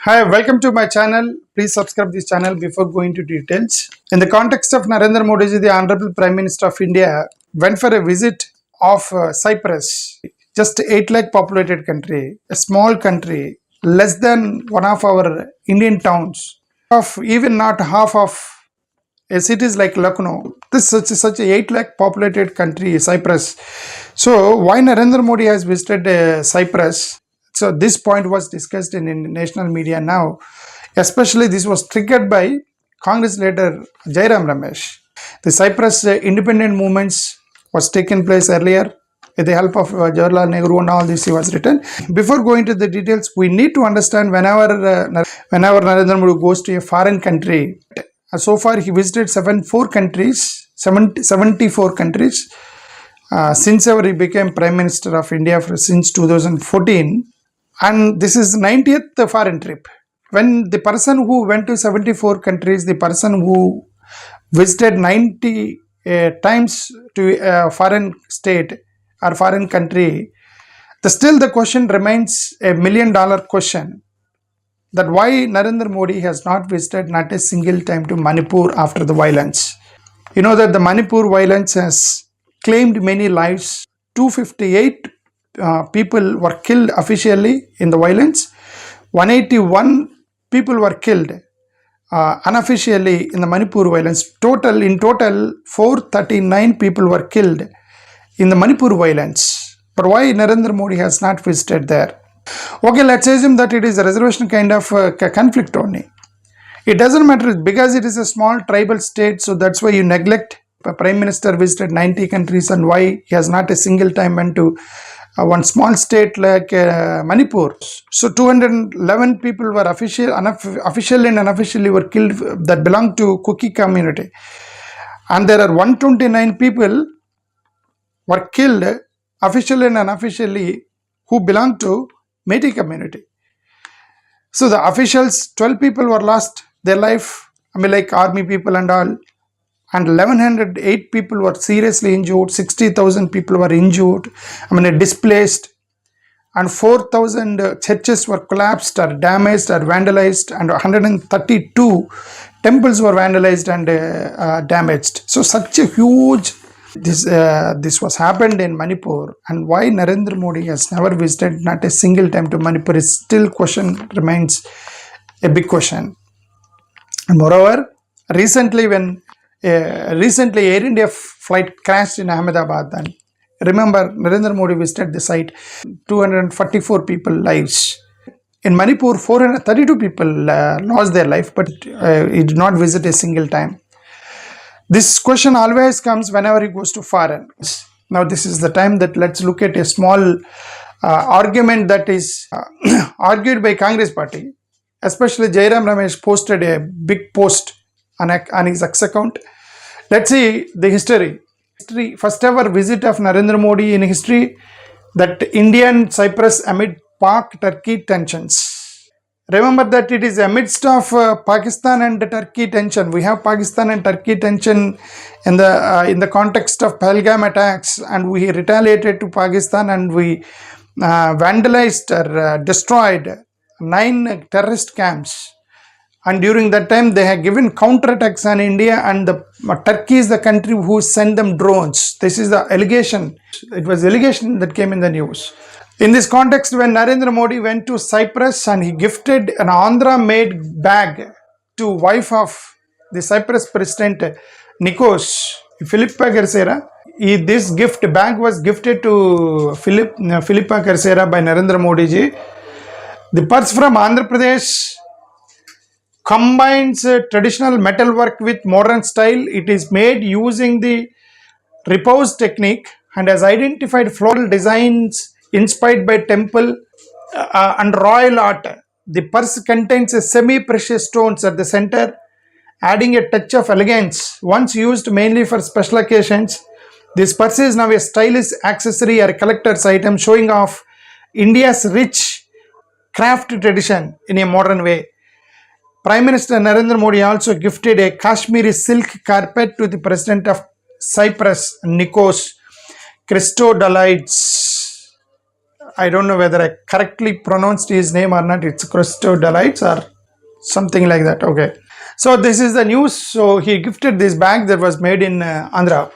Hi, welcome to my channel. Please subscribe this channel before going to details. In the context of Narendra Modi ji, the Honorable Prime Minister of India went for a visit of Cyprus, just 8 lakh populated country, a small country, less than one of our Indian towns, of even not half of a cities like Lucknow. This such a 8 lakh populated country, Cyprus. So why Narendra Modi has visited Cyprus? So this point was discussed in national media now. Especially this was triggered by Congress leader Jairam Ramesh. The Cyprus independent movements was taken place earlier with the help of Jawaharlal Nehru and all this he was written. Before going to the details, we need to understand whenever Narendra Modi goes to a foreign country. So far he visited 74 countries since ever he became Prime Minister of India since 2014. And this is 90th foreign trip. When the person who went to 74 countries, the person who visited 90 times to a foreign state or foreign country, still the question remains a $1 million question, that why Narendra Modi has not visited not a single time to Manipur after the violence. You know that the Manipur violence has claimed many lives. 258 people were killed officially in the violence. 181 people were killed unofficially in the Manipur violence. In total, 439 people were killed in the Manipur violence. But why Narendra Modi has not visited there? Okay, let's assume that it is a reservation kind of conflict only. It doesn't matter because it is a small tribal state, so that's why you neglect. The Prime Minister visited 90 countries and why he has not a single time went to one small state like Manipur. So 211 people were officially and unofficially were killed that belong to Kuki community. And there are 129 people were killed officially and unofficially who belong to Metis community. So the officials, 12 people were lost their life, like army people and all. And 1108 people were seriously injured, 60,000 people were injured, displaced, and 4,000 churches were collapsed or damaged or vandalized, and 132 temples were vandalized and damaged. So such a huge, this was happened in Manipur, and why Narendra Modi has never visited not a single time to Manipur is still remains a big question. And moreover, recently Air India flight crashed in Ahmedabad. And remember, Narendra Modi visited the site. 244 people lives. In Manipur, 432 people lost their life, but he did not visit a single time. This question always comes whenever he goes to foreign. Now, this is the time that let's look at a small argument that is argued by Congress party. Especially Jairam Ramesh posted a big post on his X account. Let's see the history. First ever visit of Narendra Modi in history, that Indian Cyprus amid Pak-Turkey tensions. Remember that it is amidst of Pakistan and Turkey tension. We have Pakistan and Turkey tension in the context of Pahalgam attacks, and we retaliated to Pakistan and we vandalized or destroyed 9 terrorist camps. And during that time, they have given counterattacks on India, and Turkey is the country who sent them drones. This is the allegation. It was allegation that came in the news. In this context, when Narendra Modi went to Cyprus and he gifted an Andhra-made bag to wife of the Cyprus President Nikos, Philippa Garcera, this bag was gifted to Philippa Garcera by Narendra Modi ji. The purse from Andhra Pradesh combines traditional metalwork with modern style. It is made using the repose technique and has identified floral designs inspired by temple and royal art. The purse contains a semi-precious stones at the center, adding a touch of elegance. Once used mainly for special occasions, this purse is now a stylish accessory or collector's item showing off India's rich craft tradition in a modern way. Prime Minister Narendra Modi also gifted a Kashmiri silk carpet to the President of Cyprus, Nikos Christodoulides. I don't know whether I correctly pronounced his name or not. It's Christodolites or something like that. Okay. So this is the news. So he gifted this bag that was made in Andhra.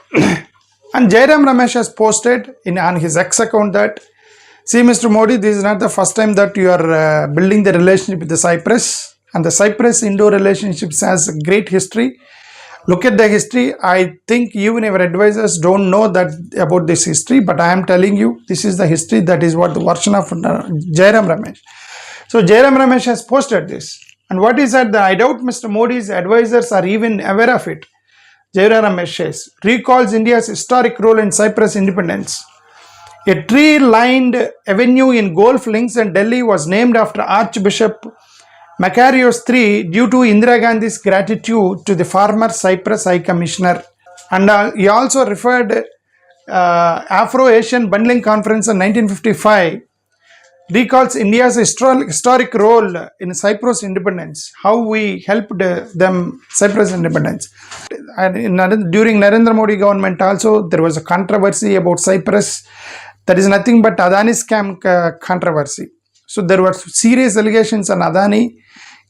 And Jairam Ramesh has posted on his X account that, see, Mr. Modi, this is not the first time that you are building the relationship with the Cyprus. And the Cyprus-Indo relationships has a great history. Look at the history. I think even our advisors don't know that about this history, but I am telling you, this is the history. That is what the version of Jairam Ramesh. So Jairam Ramesh has posted this. And what is that? I doubt Mr. Modi's advisors are even aware of it. Jairam Ramesh says, recalls India's historic role in Cyprus independence. A tree-lined avenue in Golf Links in Delhi was named after Archbishop Macarius III due to Indira Gandhi's gratitude to the former Cyprus High Commissioner. And he also referred Afro-Asian Bundling Conference in 1955 recalls India's historic role in Cyprus independence, how we helped them Cyprus independence. And during Narendra Modi government also, there was a controversy about Cyprus. That is nothing but Adani scam controversy. So there were serious allegations on Adani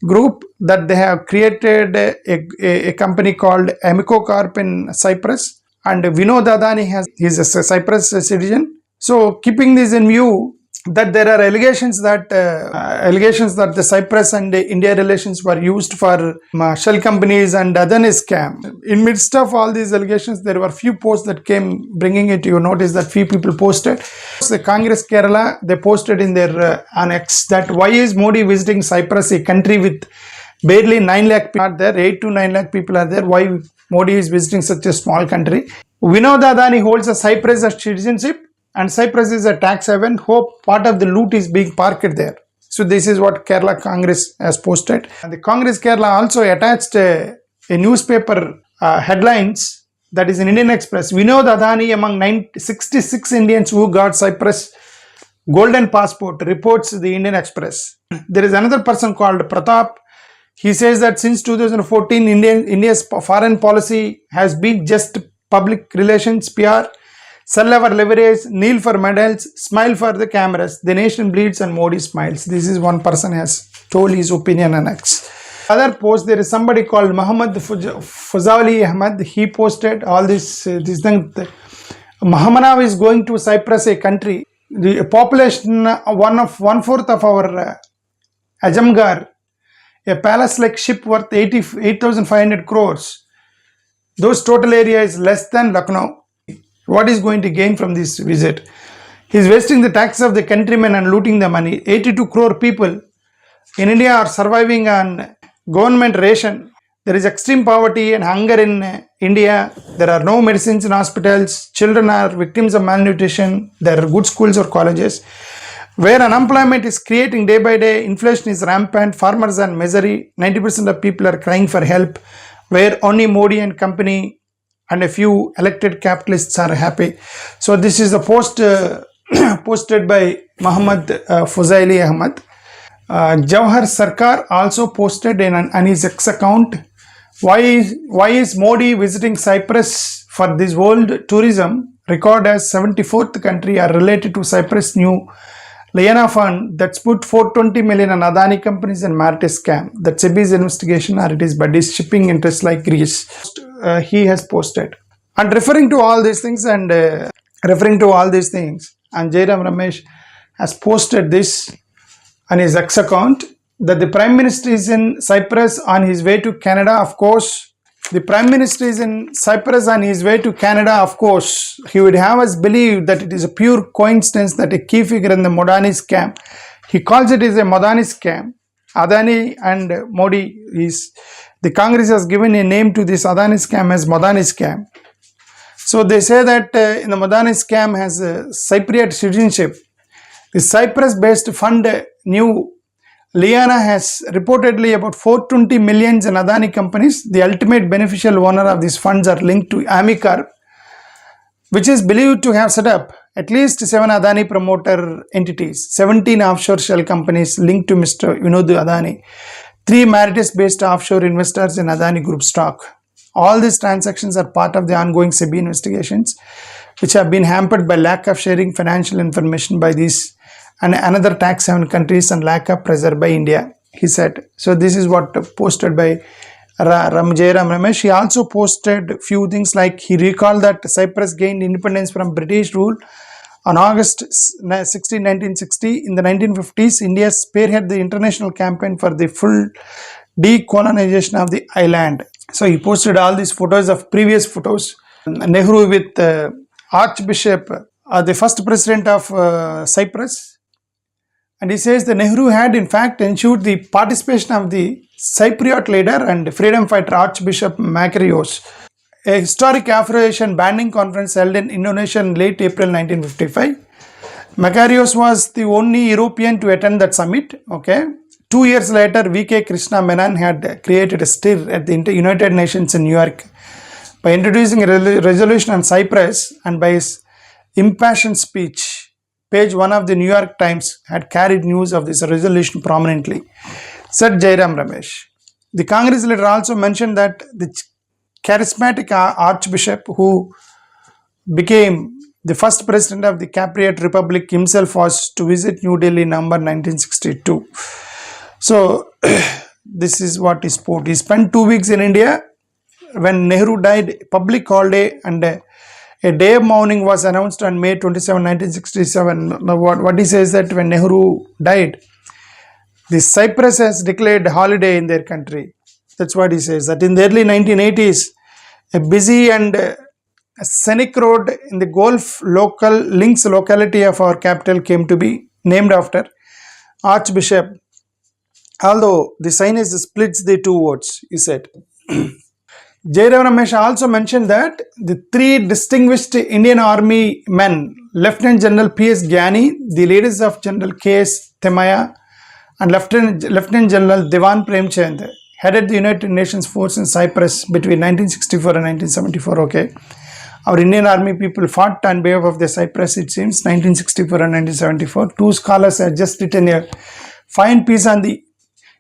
group that they have created a company called Amico Corp in Cyprus, and Vinod Adani is a Cyprus citizen. So keeping this in view, that there are allegations that the Cyprus and India relations were used for shell companies and Adani scam. In midst of all these allegations, there were few posts that came bringing it to your notice that few people posted. The Congress Kerala, they posted in their annex that why is Modi visiting Cyprus, a country with barely 9 lakh people are there, 8 to 9 lakh people are there. Why Modi is visiting such a small country? Vinod Adani holds a Cyprus citizenship, and Cyprus is a tax haven. Hope part of the loot is being parked there. So this is what Kerala Congress has posted. And the Congress Kerala also attached a newspaper headlines, that is in Indian Express. Vinod Adani among 66 Indians who got Cyprus golden passport, reports the Indian Express. There is another person called Pratap. He says that since 2014, India's foreign policy has been just public relations, PR. Sell our leverage, kneel for medals, smile for the cameras. The nation bleeds and Modi smiles. This is one person has told his opinion on X. Other post, there is somebody called Muhammad Fuzali Ahmad. He posted all this thing. Muhammad is going to Cyprus, a country. The population, one-fourth of our Ajamgar, a palace-like ship worth 8,500 crores. Those total area is less than Lucknow. What is going to gain from this visit? He is wasting the tax of the countrymen and looting the money. 82 crore people in India are surviving on government ration. There is extreme poverty and hunger in India. There are no medicines in hospitals. Children are victims of malnutrition. There are good schools or colleges. Where unemployment is creating day by day, inflation is rampant, farmers are in misery, 90% of people are crying for help. Where only Modi and company and a few elected capitalists are happy. So this is the post posted by Muhammad Fuzaili Ahmad. Jawahar Sarkar also posted on his X account, why is Modi visiting Cyprus for this world tourism record as 74th country are related to Cyprus new Liana fund that's put 420 million on Adani companies and Maritime scam. That's SEBI's investigation, or it is buddies shipping interests like Greece. He has posted. And referring to all these things, and Jairam Ramesh has posted this on his X account, that the Prime Minister is in Cyprus on his way to Canada, of course. The Prime Minister is in Cyprus on his way to Canada, of course. He would have us believe that it is a pure coincidence that a key figure in the Modani scam, he calls it as a Modani scam. Adani and Modi the Congress has given a name to this Adani scam as Modani scam. So they say that in the Modani scam has a Cypriot citizenship. The Cyprus-based fund new Liana has reportedly about 420 millions in Adani companies. The ultimate beneficial owner of these funds are linked to Amicorp, which is believed to have set up at least 7 Adani promoter entities, 17 offshore shell companies linked to Mr. Vinod Adani, 3 Mauritius-based offshore investors in Adani Group stock. All these transactions are part of the ongoing SEBI investigations, which have been hampered by lack of sharing financial information by these and another tax haven countries and lack of pressure by India, he said. So this is what posted by Jairam Ramesh. He also posted few things like he recalled that Cyprus gained independence from British rule on August 16, 1960. In the 1950s, India spearheaded the international campaign for the full decolonization of the island. So he posted all these photos of previous photos. Nehru with Archbishop, the first president of Cyprus. And he says the Nehru had in fact ensured the participation of the Cypriot leader and freedom fighter Archbishop Makarios. A historic Afro-Asian banding conference held in Indonesia in late April 1955. Makarios was the only European to attend that summit. Okay. 2 years later, V.K. Krishna Menon had created a stir at the United Nations in New York by introducing a resolution on Cyprus, and by his impassioned speech, page 1 of the New York Times had carried news of this resolution prominently, said Jairam Ramesh. The Congress leader also mentioned that the charismatic Archbishop, who became the first president of the Cypriot Republic himself, was to visit New Delhi in November 1962. So, this is what he spoke. He spent 2 weeks in India. When Nehru died, public holiday and a day of mourning was announced on May 27, 1967. Now, what he says that when Nehru died, the Cyprus has declared holiday in their country. That's what he says. That in the early 1980s, a busy and scenic road in the Gulf links locality of our capital came to be named after Archbishop. Although the signage splits the two votes, he said. Jairam Ramesh also mentioned that the 3 distinguished Indian Army men, Lieutenant General P.S. Gyani, the leaders of General K.S. Temaya, and Lieutenant General Devan Premchand, headed the United Nations force in Cyprus between 1964 and 1974. Okay. Our Indian Army people fought on behalf of the Cyprus, it seems, 1964 and 1974. 2 scholars have just written a fine piece on the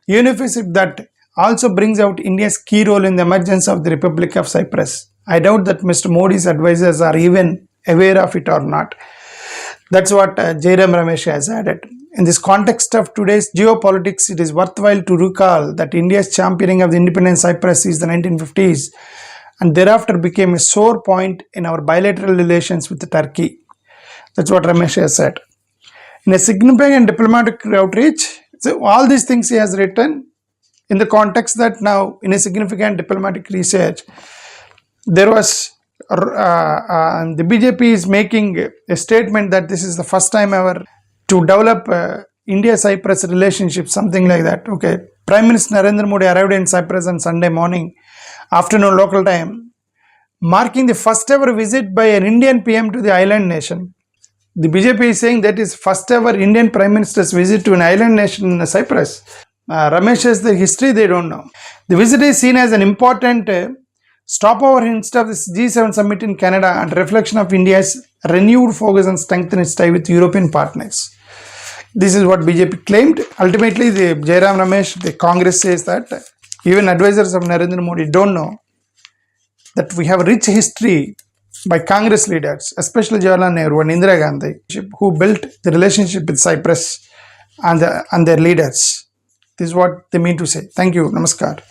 UNIFICIP that also brings out India's key role in the emergence of the Republic of Cyprus. I doubt that Mr. Modi's advisors are even aware of it or not. That's what Jairam Ramesh has added. In this context of today's geopolitics, it is worthwhile to recall that India's championing of the independent Cyprus is the 1950s and thereafter became a sore point in our bilateral relations with Turkey. That's what Ramesh has said. In a significant diplomatic outreach, so all these things he has written in the context that now in a significant diplomatic research, there was the BJP is making a statement that this is the first time ever to develop India-Cyprus relationship, something like that. Okay, Prime Minister Narendra Modi arrived in Cyprus on Sunday morning, afternoon local time, marking the first ever visit by an Indian PM to the island nation. The BJP is saying that is first ever Indian Prime Minister's visit to an island nation in Cyprus. Ramesh says the history they don't know. The visit is seen as an important stopover instead of this G7 summit in Canada and reflection of India's renewed focus on strengthening its tie with European partners. This is what BJP claimed. Ultimately, the Jairam Ramesh, the Congress says that even advisors of Narendra Modi don't know that we have a rich history by Congress leaders, especially Jawaharlal Nehru and Indira Gandhi, who built the relationship with Cyprus and their leaders. This is what they mean to say. Thank you. Namaskar.